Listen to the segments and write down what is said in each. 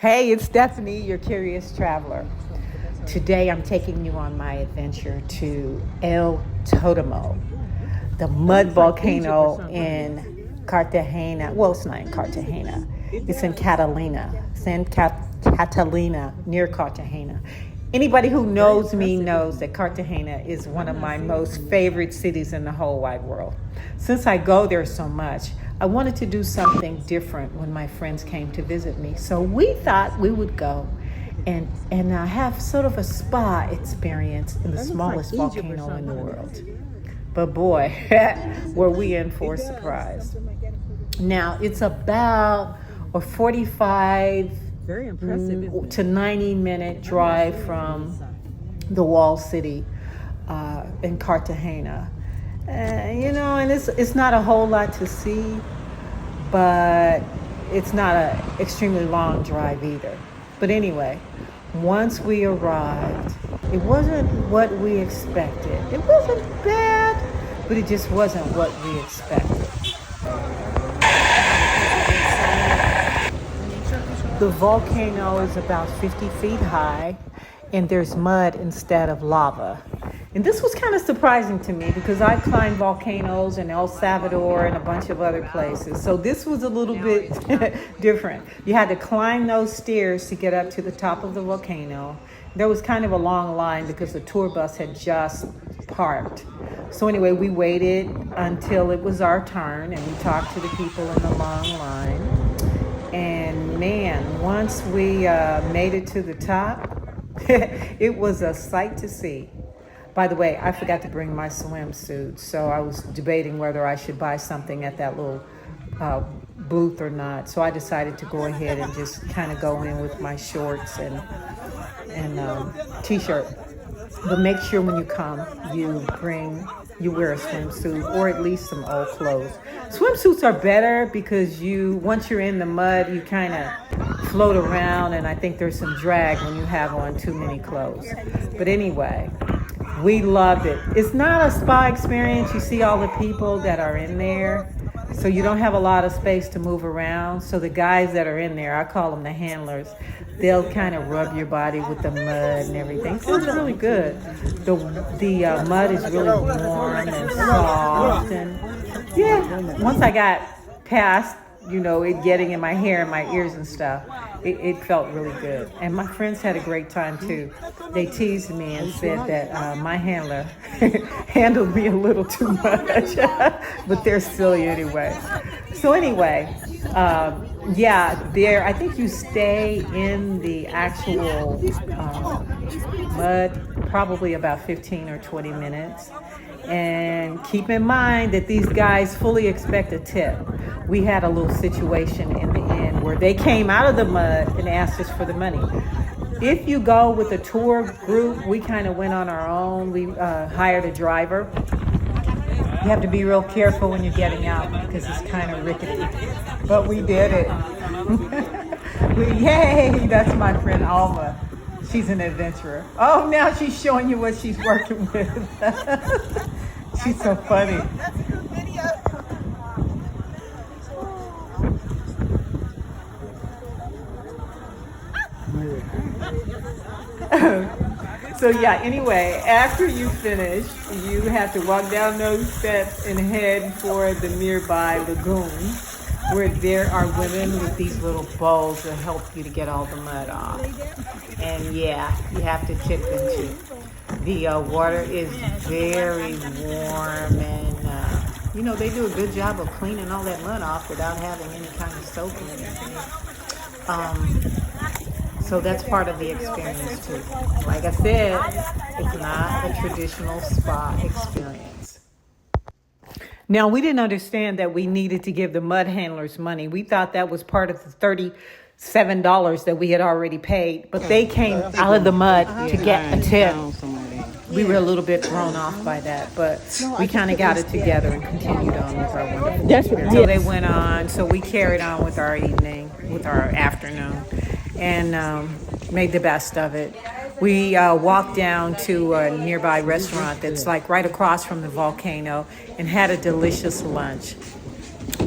Hey, it's Stephanie, your curious traveler. Today I'm taking you on my adventure to El Totumo, the mud volcano in Cartagena. Well, it's not in Cartagena. It's in Catalina. It's in Catalina, near Cartagena. Anybody who knows me knows that Cartagena is one of my most favorite cities in the whole wide world. Since I go there so much, I wanted to do something different when my friends came to visit me. So we thought we would go and have sort of a spa experience in the smallest volcano in the world. But boy, were we in for a surprise. Now, it's about a 45 Very impressive, to 90-minute drive from the wall city in Cartagena. And it's not a whole lot to see, but it's not an extremely long drive either. But anyway, once we arrived, it wasn't what we expected. It wasn't bad, but it just wasn't what we expected. The volcano is about 50 feet high, and there's mud instead of lava. And this was kind of surprising to me because I climbed volcanoes in El Salvador and a bunch of other places. So this was a little bit different. You had to climb those stairs to get up to the top of the volcano. There was kind of a long line because the tour bus had just parked. So anyway, we waited until it was our turn, and we talked to the people in the long line. And man, once we made it to the top, it was a sight to see. By the way, I forgot to bring my swimsuit, so I was debating whether I should buy something at that little booth or not. So I decided to go ahead and just kind of go in with my shorts and t-shirt. But make sure when you come, you wear a swimsuit or at least some old clothes. Swimsuits are better because once you're in the mud, you kind of float around, and I think there's some drag when you have on too many clothes. But anyway, we loved it. It's not a spa experience. You see all the people that are in there, so you don't have a lot of space to move around. So the guys that are in there, I call them the handlers, they'll kind of rub your body with the mud and everything. So it's really good. The mud is really warm and soft. And yeah, once I got past, it getting in my hair and my ears and stuff, it felt really good. And my friends had a great time too. They teased me and said that my handler handled me a little too much, but they're silly anyway. So anyway, I think you stay in the actual mud probably about 15 or 20 minutes. And keep in mind that these guys fully expect a tip. We had a little situation in the end where they came out of the mud and asked us for the money. If you go with a tour group, we kind of went on our own. We hired a driver. You have to be real careful when you're getting out because it's kind of rickety. But we did it. Yay! That's my friend Alma. She's an adventurer. Oh, now she's showing you what she's working with. She's so funny. So anyway, after you finish, you have to walk down those steps and head for the nearby lagoon, where there are women with these little bowls that help you to get all the mud off. And you have to tip them too. The water is very warm, and they do a good job of cleaning all that mud off without having any kind of soap or anything. So that's part of the experience too. Like I said, it's not a traditional spa experience. Now, we didn't understand that we needed to give the mud handlers money. We thought that was part of the $37 that we had already paid, but they came out of the mud to get a tip. We were a little bit thrown off by that, but we kind of got it together and continued on with our wonderful experience. So they went on, so we carried on with our evening, with our afternoon, and made the best of it. We walked down to a nearby restaurant that's like right across from the volcano and had a delicious lunch.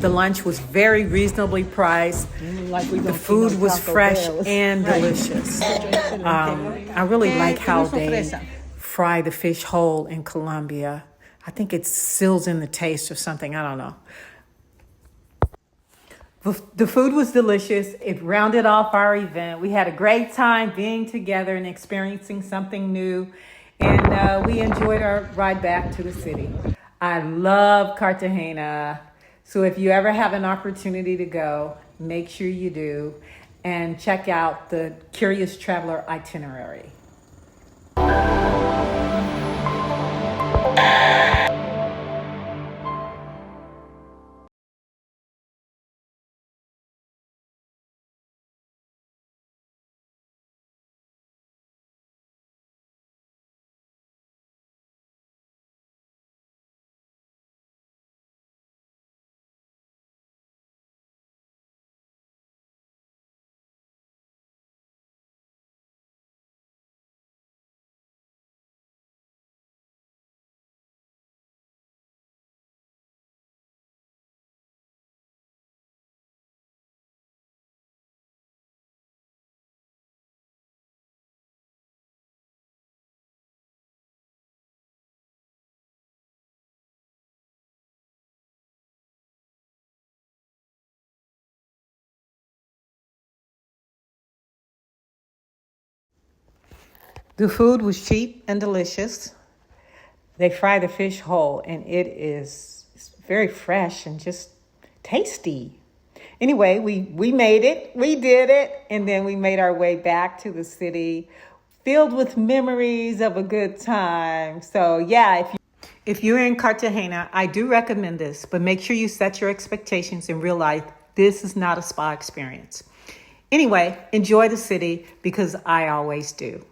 The lunch was very reasonably priced. The food was fresh and delicious. I really like how they fry the fish whole in Colombia. I think it seals in the taste or something. I don't know. The food was delicious. It rounded off our event. We had a great time being together and experiencing something new. And we enjoyed our ride back to the city. I love Cartagena. So if you ever have an opportunity to go, make sure you do. And check out the Curious Traveler itinerary. The food was cheap and delicious. They fry the fish whole, and it's very fresh and just tasty. Anyway, we made it. We did it. And then we made our way back to the city filled with memories of a good time. So, yeah, if you're in Cartagena, I do recommend this, but make sure you set your expectations and realize this is not a spa experience. Anyway, enjoy the city because I always do.